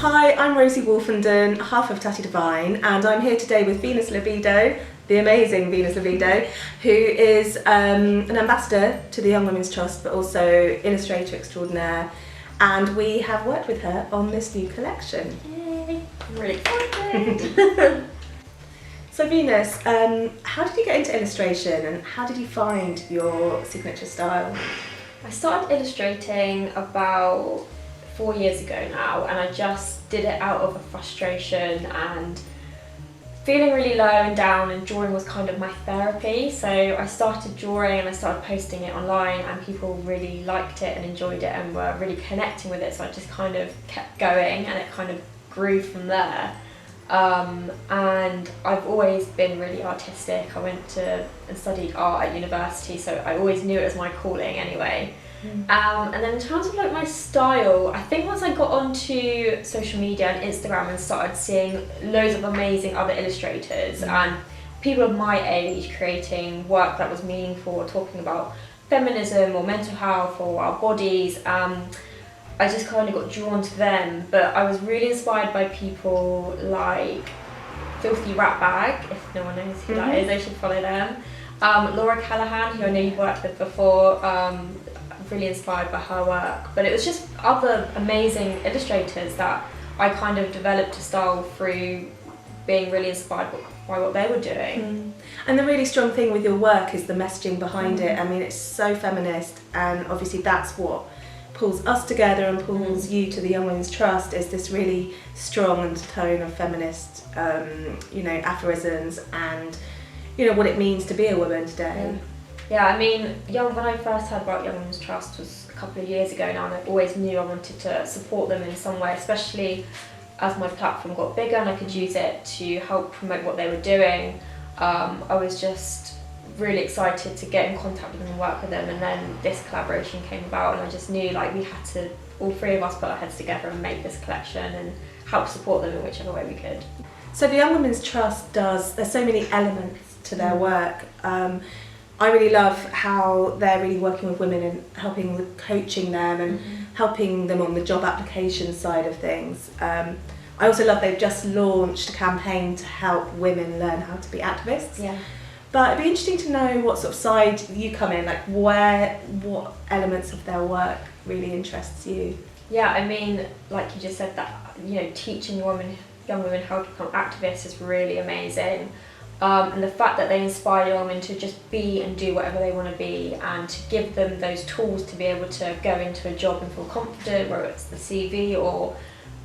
Hi, I'm Rosie Wolfenden, half of Tatty Divine, and I'm here today with Venus Libido, the amazing Venus Libido, who is an ambassador to the Young Women's Trust, but also illustrator extraordinaire, and we have worked with her on this new collection. Yay! I'm really excited! So Venus, how did you get into illustration and how did you find your signature style? I started illustrating about 4 years ago now, and I just did it out of a frustration and feeling really low and down, and drawing was kind of my therapy. So I started drawing and I started posting it online, and people really liked it and enjoyed it and were really connecting with it, so I just kind of kept going and it kind of grew from there. And I've always been really artistic. I went to and studied art at university, so I always knew it was my calling anyway. And then in terms of like my style, I think once I got onto social media and Instagram and started seeing loads of amazing other illustrators and people of my age creating work that was meaningful, talking about feminism or mental health or our bodies, I just kind of got drawn to them. But I was really inspired by people like Filthy Rat Bag, if no one knows who that is, they should follow them. Laura Callahan, who I know you've worked with before, really inspired by her work. But it was just other amazing illustrators that I kind of developed a style through being really inspired by what they were doing. And the really strong thing with your work is the messaging behind it. I mean, it's so feminist, and obviously that's what pulls us together and pulls you to the Young Women's Trust, is this really strong undertone of feminist, aphorisms and, what it means to be a woman today. Yeah, I mean, when I first heard about Young Women's Trust was a couple of years ago now, and I always knew I wanted to support them in some way, especially as my platform got bigger and I could use it to help promote what they were doing. I was just really excited to get in contact with them and work with them, and then this collaboration came about, and I just knew like we had to, all three of us, put our heads together and make this collection and help support them in whichever way we could. So the Young Women's Trust there's so many elements to their work. I really love how they're really working with women and helping with coaching them and helping them on the job application side of things. I also love they've just launched a campaign to help women learn how to be activists. Yeah. But it'd be interesting to know what sort of side you come in, like what elements of their work really interests you. Yeah, I mean, like you just said, that teaching young women how to become activists is really amazing. And the fact that they inspire young women to just be and do whatever they want to be, and to give them those tools to be able to go into a job and feel confident, whether it's the CV or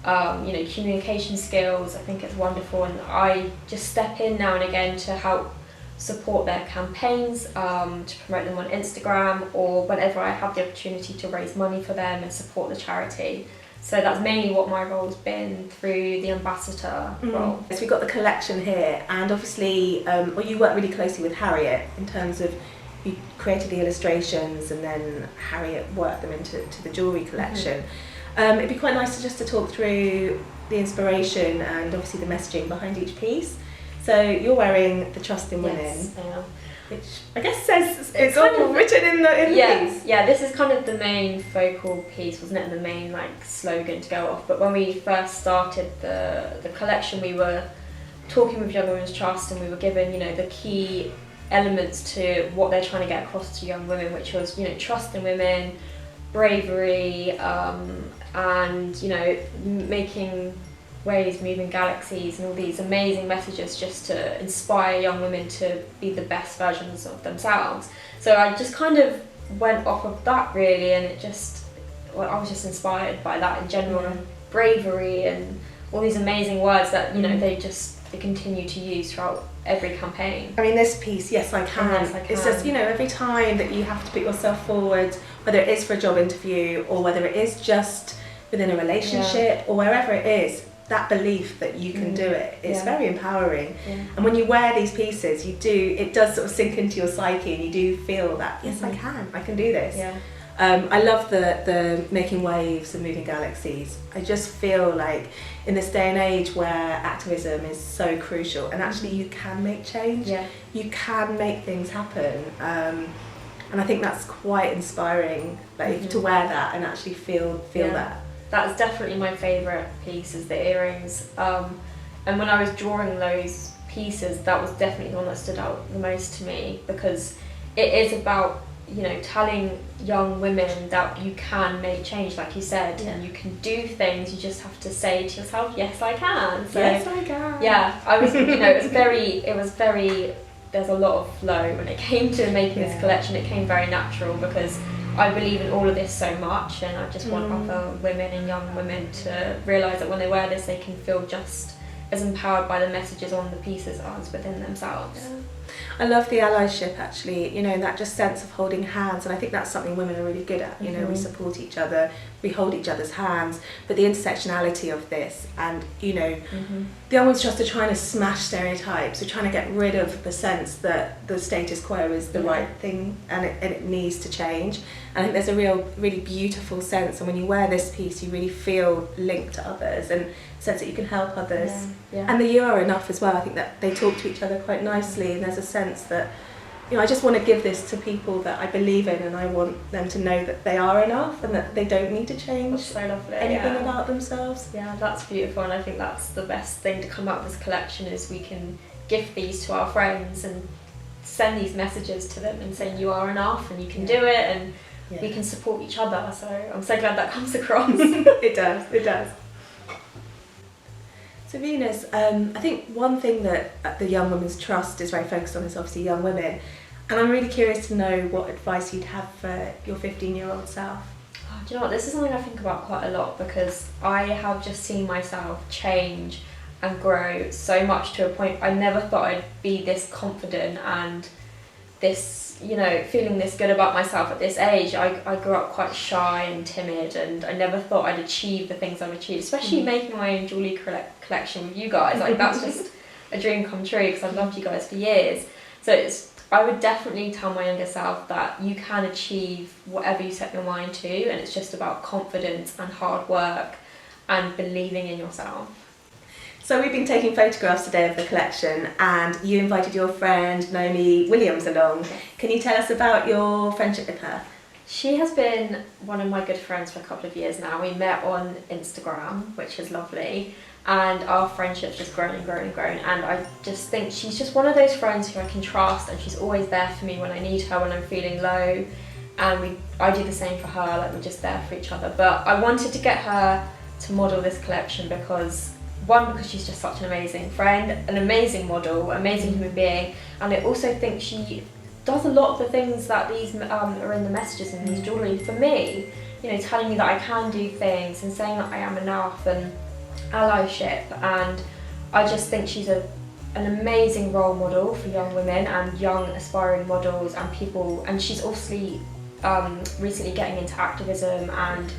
communication skills. I think it's wonderful, and I just step in now and again to help support their campaigns, to promote them on Instagram, or whenever I have the opportunity to raise money for them and support the charity. So that's mainly what my role's been through the ambassador role. So we've got the collection here, and obviously you work really closely with Harriet in terms of you created the illustrations and then Harriet worked them into the jewellery collection. It'd be quite nice to talk through the inspiration and obviously the messaging behind each piece. So you're wearing the Trust in Women. Yes, I am. Which I guess says it's all written in the piece. Yeah, this is kind of the main focal piece, wasn't it? The main slogan to go off. But when we first started the collection, we were talking with Young Women's Trust, and we were given the key elements to what they're trying to get across to young women, which was trust in women, bravery, and making waves, moving galaxies, and all these amazing messages just to inspire young women to be the best versions of themselves. So I just kind of went off of that really, and I was just inspired by that in general, and bravery and all these amazing words that they continue to use throughout every campaign. I mean, this piece, Yes I Can. Yes, I Can. It's just every time that you have to put yourself forward, whether it is for a job interview or whether it is just within a relationship or wherever it is, that belief that you can do it is very empowering. And when you wear these pieces, it does sort of sink into your psyche, and you do feel that yes, I can do this. I love the making waves and moving galaxies. I just feel like in this day and age where activism is so crucial, and actually you can make change, you can make things happen, and I think that's quite inspiring, like to wear that and actually feel that. that's definitely my favourite piece, is the earrings. And when I was drawing those pieces, that was definitely the one that stood out the most to me, because it is about, you know, telling young women that you can make change, like you said, and you can do things. You just have to say to yourself, yes, I can. So, yes, I can. Yeah, I was, you know, it was very, there's a lot of flow when it came to making this collection. It came very natural because I believe in all of this so much, and I just want other women and young women to realise that when they wear this, they can feel just as empowered by the messages on the pieces as within themselves. Yeah. I love the allyship, actually, you know, that just sense of holding hands, and I think that's something women are really good at. You know, we support each other, we hold each other's hands, but the intersectionality of this, and, you know, the young women's trust are trying to smash stereotypes, we're trying to get rid of the sense that the status quo is the right thing, and it needs to change. And I think there's a really beautiful sense, and when you wear this piece, you really feel linked to others, and sense that you can help others, and that you are enough as well. I think that they talk to each other quite nicely, and there's a sense that, you know, I just want to give this to people that I believe in, and I want them to know that they are enough and that they don't need to change anything about themselves. Yeah, that's beautiful, and I think that's the best thing to come out of this collection, is we can gift these to our friends and send these messages to them and saying you are enough and you can do it, and we can support each other. So I'm so glad that comes across. It does. So Venus, I think one thing that the Young Women's Trust is very focused on is obviously young women, and I'm really curious to know what advice you'd have for your 15-year-old self. Oh, do you know what, this is something I think about quite a lot, because I have just seen myself change and grow so much to a point I never thought I'd be this confident and this, you know, feeling this good about myself at this age. I grew up quite shy and timid, and I never thought I'd achieve the things I've achieved, especially making my own jewellery collection with you guys. Like, that's just a dream come true, because I've loved you guys for years. So I would definitely tell my younger self that you can achieve whatever you set your mind to, and it's just about confidence and hard work and believing in yourself. So we've been taking photographs today of the collection, and you invited your friend Naomi Williams along. Can you tell us about your friendship with her? She has been one of my good friends for a couple of years now. We met on Instagram, which is lovely, and our friendship's just grown and grown and grown, and I just think she's just one of those friends who I can trust, and she's always there for me when I need her, when I'm feeling low, and I do the same for her. Like, we're just there for each other. But I wanted to get her to model this collection because she's just such an amazing friend, an amazing model, amazing human being, and I also think she does a lot of the things that these are in the messages in these jewellery for me, you know, telling me that I can do things and saying that I am enough, and allyship. And I just think she's an amazing role model for young women and young aspiring models and people, and she's obviously recently getting into activism and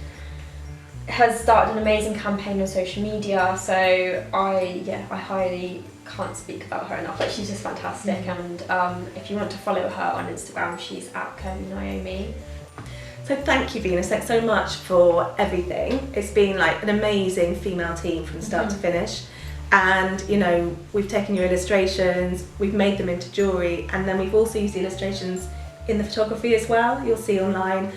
has started an amazing campaign on social media. So I highly can't speak about her enough. Like, she's just fantastic, and if you want to follow her on Instagram, she's at Curly Naomi. So thank you, Venus, thanks so much for everything. It's been like an amazing female team from start to finish, and, you know, we've taken your illustrations, we've made them into jewellery, and then we've also used the illustrations in the photography as well, you'll see online.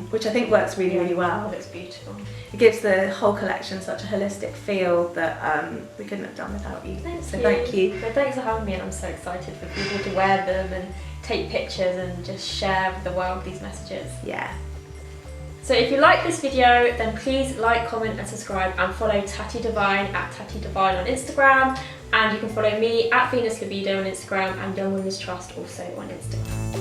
Which I think works really, really well. It's beautiful. It gives the whole collection such a holistic feel that we couldn't have done without you. Thank you. Well, thanks for having me, and I'm so excited for people to wear them and take pictures and just share with the world these messages. Yeah. So if you like this video, then please like, comment and subscribe, and follow Tatty Divine at Tatty Divine on Instagram, and you can follow me at Venus Libido on Instagram, and Young Women's Trust also on Instagram.